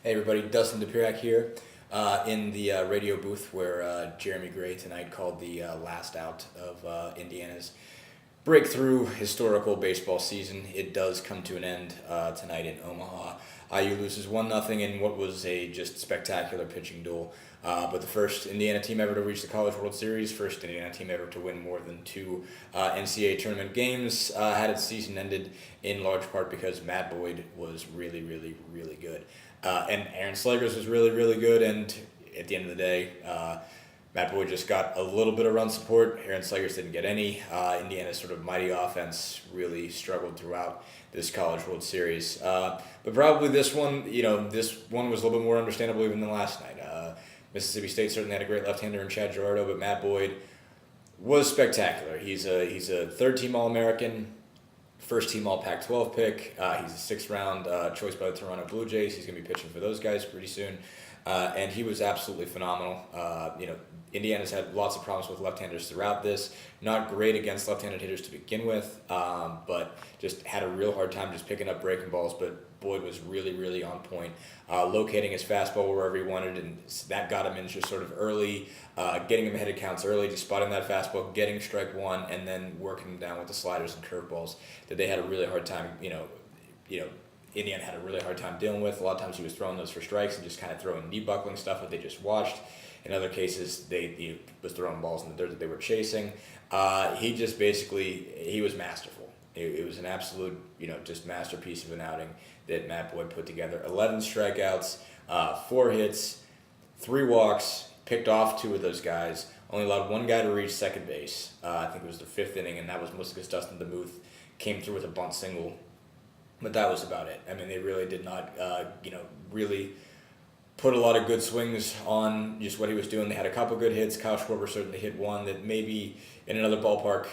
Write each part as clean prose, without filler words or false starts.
Hey everybody, Dustin DePirac here in the radio booth where Jeremy Gray tonight called the last out of Indiana's breakthrough historical baseball season. It does come to an end tonight in Omaha. IU loses 1-0 in what was a just spectacular pitching duel. But the first Indiana team ever to reach the College World Series, first Indiana team ever to win more than two NCAA tournament games, had its season ended in large part because Matt Boyd was really, really, really good. And Aaron Slegers was really, really good. And at the end of the day, Matt Boyd just got a little bit of run support. Aaron Slegers didn't get any. Indiana's sort of mighty offense really struggled throughout this College World Series. But probably this one was a little bit more understandable even than last night. Mississippi State certainly had a great left-hander in Chad Gerardo, but Matt Boyd was spectacular. He's a third-team All-American, first-team All-Pac-12 pick. He's a sixth-round choice by the Toronto Blue Jays. He's going to be pitching for those guys pretty soon. And he was absolutely phenomenal. Indiana's had lots of problems with left-handers throughout this. Not great against left-handed hitters to begin with, but just had a real hard time just picking up breaking balls. But Boyd was really, really on point, locating his fastball wherever he wanted, and that got him in just sort of early, getting him ahead of counts early, just spotting that fastball, getting strike one, and then working him down with the sliders and curveballs that they had a really hard time, Indiana had a really hard time dealing with. A lot of times he was throwing those for strikes and just kind of throwing knee buckling stuff that they just watched. In other cases, he was throwing balls in the dirt that they were chasing. He was masterful. It was an absolute, just masterpiece of an outing that Matt Boyd put together. 11 strikeouts, 4 hits, 3 walks, picked off 2 of those guys, only allowed 1 guy to reach second base. I think it was the 5th inning, and that was mostly because Dustin DeMuth came through with a bunt single. But that was about it. I mean, they really did not, really put a lot of good swings on just what he was doing. They had a couple good hits. Kyle Schwarber certainly hit one that maybe in another ballpark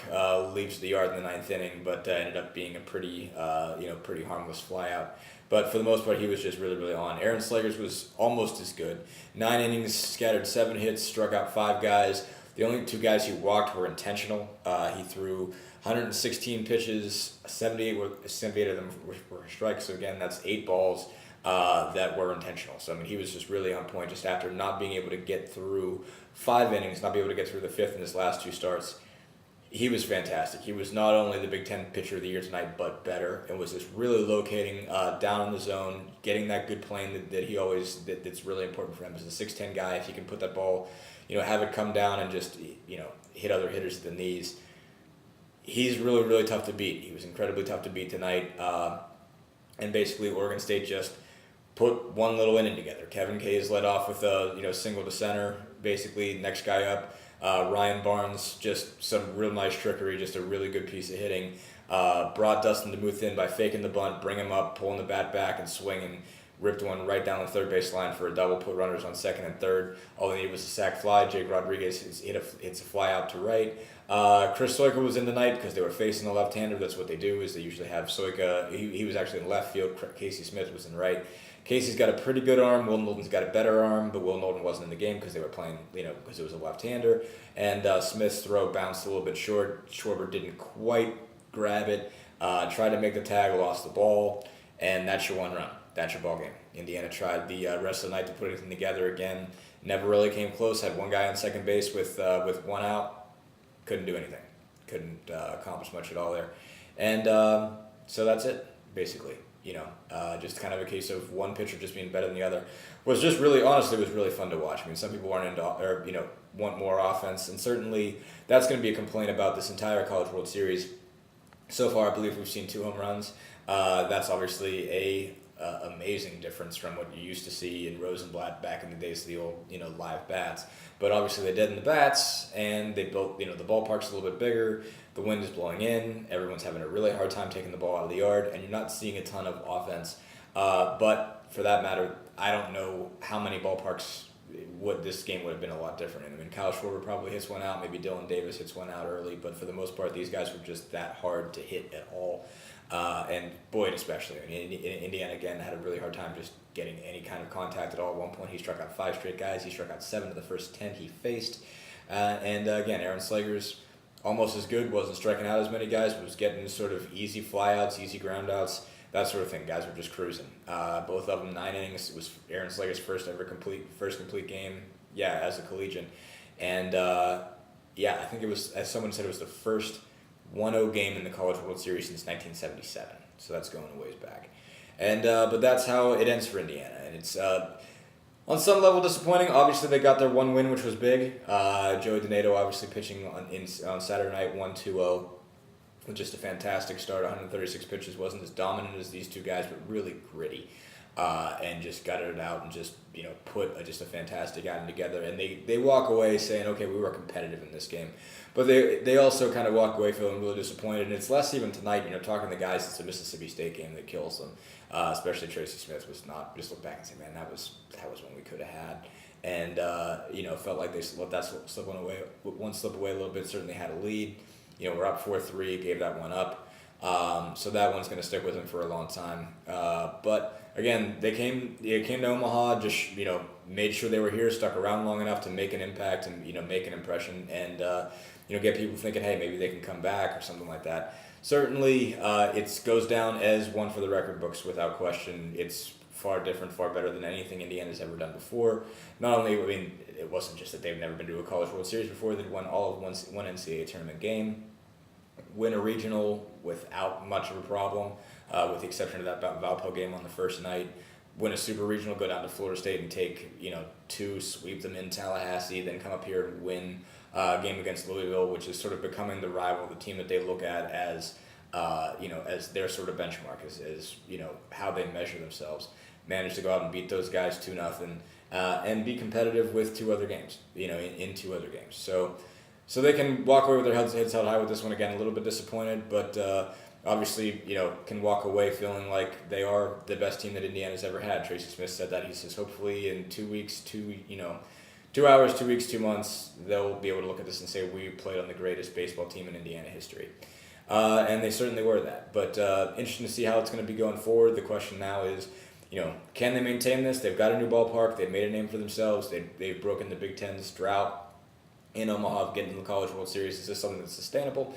leaves the yard in the 9th inning, but ended up being a pretty harmless flyout. But for the most part, he was just really, really on. Aaron Slegers was almost as good. 9 innings, scattered 7 hits, struck out 5 guys. The only 2 guys he walked were intentional. He threw 116 pitches, 78 of them were strikes. So again, that's 8 balls that were intentional. So I mean, he was just really on point. Just after not being able to get through 5 innings, not be able to get through the 5th in his last 2 starts, he was fantastic. He was not only the Big Ten pitcher of the year tonight, but better, and was just really locating down in the zone, getting that good plane that's really important for him as a 6'10" guy. If he can put that ball, have it come down and just hit other hitters at the knees. He's really, really tough to beat. He was incredibly tough to beat tonight. And basically, Oregon State just put one little inning together. Kevin Kayes led off with a single to center. Basically, next guy up, Ryan Barnes, just some real nice trickery, just a really good piece of hitting. Brought Dustin DeMuth in by faking the bunt, bring him up, pulling the bat back, and swinging. Ripped one right down the third base line for a double, put runners on second and third. All they needed was a sac fly. Jake Rodriguez hits a fly out to right. Chris Soika was in tonight because they were facing the left-hander. That's what they do, is they usually have Soika. He was actually in left field. Casey Smith was in right. Casey's got a pretty good arm. Will Knowlton's got a better arm, but Will Knowlton wasn't in the game because they were playing, because it was a left-hander. And Smith's throw bounced a little bit short. Schwarber didn't quite grab it. Tried to make the tag, lost the ball, and that's your one run. That's your ball game. Indiana tried the rest of the night to put anything together again. Never really came close. Had one guy on second base with 1 out. Couldn't do anything. Couldn't accomplish much at all there. And so that's it, basically. Just kind of a case of one pitcher just being better than the other. Was really fun to watch. I mean, some people aren't into, or want more offense, and certainly that's going to be a complaint about this entire College World Series. So far, I believe we've seen 2 home runs. That's obviously a amazing difference from what you used to see in Rosenblatt back in the days of the old, live bats. But obviously they deadened the bats, and they built, the ballpark's a little bit bigger, the wind is blowing in, everyone's having a really hard time taking the ball out of the yard, and you're not seeing a ton of offense. But for that matter, I don't know how many ballparks this game would have been a lot different. I mean, Kyle Schwarber probably hits 1 out, maybe Dylan Davis hits 1 out early, but for the most part, these guys were just that hard to hit at all. And Boyd especially. I mean, Indiana, again, had a really hard time just getting any kind of contact at all. At one point, he struck out 5 straight guys. He struck out 7 of the first 10 he faced. Again, Aaron Slegers, almost as good, wasn't striking out as many guys, but was getting sort of easy flyouts, easy groundouts. that sort of thing. Guys were just cruising. Both of them 9 innings. It was Aaron Slager's first complete game. Yeah, as a collegian, and I think it was, as someone said, it was the first 1-0 game in the College World Series since 1977. So that's going a ways back. And but that's how it ends for Indiana, and it's on some level disappointing. Obviously, they got their one win, which was big. Joey Donato obviously pitching on Saturday night, 1-2-0, with just a fantastic start. 136 pitches, wasn't as dominant as these two guys, but really gritty, and just gutted it out and just put just a fantastic outing together. And they walk away saying, okay, we were competitive in this game, but they also kind of walk away feeling really disappointed. And it's less even tonight. Talking to the guys, it's the Mississippi State game that kills them. Especially Tracy Smith was not, just look back and say, man, that was one we could have had. And felt like they let that slip away a little bit. Certainly had a lead. We're up 4-3, gave that one up. So that one's going to stick with them for a long time. But again, they came to Omaha, just made sure they were here, stuck around long enough to make an impact and make an impression, and get people thinking, hey, maybe they can come back or something like that. Certainly, it goes down as one for the record books without question. It's far different, far better than anything Indiana's ever done before. Not only, it wasn't just that they've never been to a College World Series before. They'd won all of one NCAA tournament game, win a regional without much of a problem, with the exception of that Valpo game on the first night. Win a super regional, go down to Florida State and take 2, sweep them in Tallahassee, then come up here and win a game against Louisville, which is sort of becoming the rival, the team that they look at as as their sort of benchmark, as how they measure themselves. Managed to go out and beat those guys 2-0, and be competitive with 2 other games, in 2 other games. So they can walk away with their heads held high with this one. Again, a little bit disappointed, but obviously, can walk away feeling like they are the best team that Indiana's ever had. Tracy Smith said that. He says hopefully in 2 weeks, 2 hours, 2 weeks, 2 months, they'll be able to look at this and say we played on the greatest baseball team in Indiana history. And they certainly were that. But interesting to see how it's going to be going forward. The question now is, can they maintain this? They've got a new ballpark. They've made a name for themselves. They've broken the Big Ten's drought in Omaha of getting to the College World Series. Is this something that's sustainable?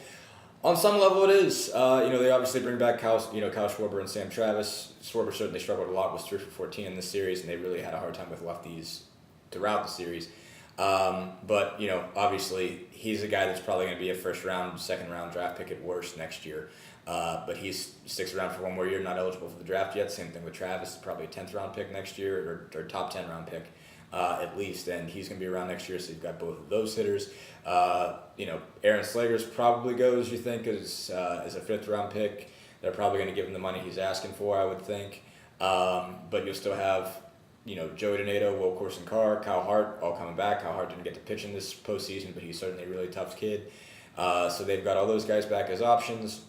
On some level, it is. They obviously bring back Kyle Schwarber and Sam Travis. Schwarber certainly struggled a lot, was 3 for 14 in this series, and they really had a hard time with lefties throughout the series. But obviously, he's a guy that's probably going to be a first-round, second-round draft pick at worst next year. But he sticks around for one more year, not eligible for the draft yet. Same thing with Travis, probably a 10th-round pick next year, or top 10-round pick at least, and he's going to be around next year, so you've got both of those hitters. Aaron Slager's probably goes, you think, as a 5th-round pick. They're probably going to give him the money he's asking for, I would think. But you'll still have, Joey Donato, Will Corson-Carr, Kyle Hart all coming back. Kyle Hart didn't get to pitch in this postseason, but he's certainly a really tough kid. So they've got all those guys back as options.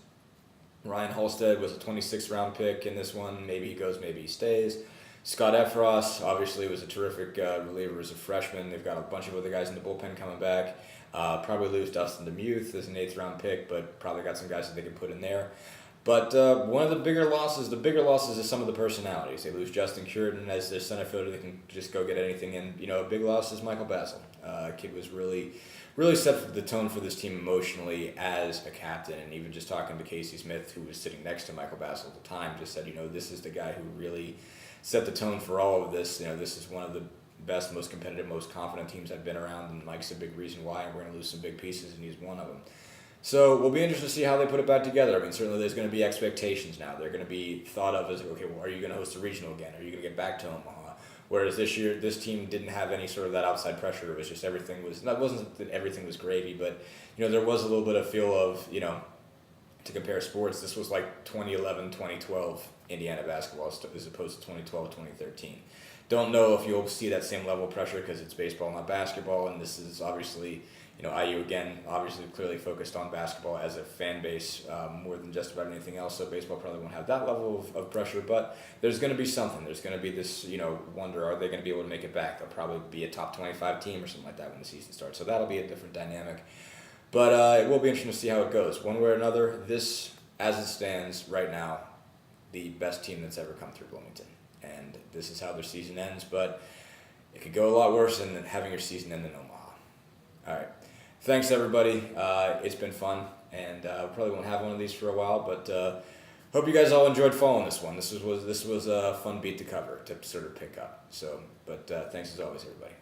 Ryan Halstead was a 26th-round pick in this one. Maybe he goes, maybe he stays. Scott Efros obviously was a terrific reliever as a freshman. They've got a bunch of other guys in the bullpen coming back. Probably lose Dustin DeMuth as an 8th-round pick, but probably got some guys that they can put in there. But one of the bigger losses is some of the personalities. They lose Justin Curtin as their center fielder. They can just go get anything in. A big loss is Michael Basil. Kid was really set the tone for this team emotionally as a captain. And even just talking to Casey Smith, who was sitting next to Michael Basil at the time, just said, this is the guy who really set the tone for all of this. This is one of the best, most competitive, most confident teams I've been around, and Mike's a big reason why, and we're going to lose some big pieces, and he's one of them. So we'll be interested to see how they put it back together. Certainly there's going to be expectations now. They're going to be thought of as, okay, well, are you going to host a regional again? Are you going to get back to Omaha? Whereas this year, this team didn't have any sort of that outside pressure. It was just wasn't that everything was gravy, but, there was a little bit of feel of, to compare sports, this was like 2011, 2012 Indiana basketball as opposed to 2012, 2013. Don't know if you'll see that same level of pressure because it's baseball, not basketball, and this is obviously, IU again, obviously clearly focused on basketball as a fan base more than just about anything else, so baseball probably won't have that level of pressure, but there's going to be something. There's going to be this, wonder, are they going to be able to make it back? They'll probably be a top 25 team or something like that when the season starts, so that'll be a different dynamic. But it will be interesting to see how it goes. One way or another, this, as it stands right now, the best team that's ever come through Bloomington. And this is how their season ends, but it could go a lot worse than having your season end in Omaha. All right. Thanks, everybody. It's been fun, and probably won't have one of these for a while, but hope you guys all enjoyed following this one. This was a fun beat to cover, to sort of pick up. So, but thanks as always, everybody.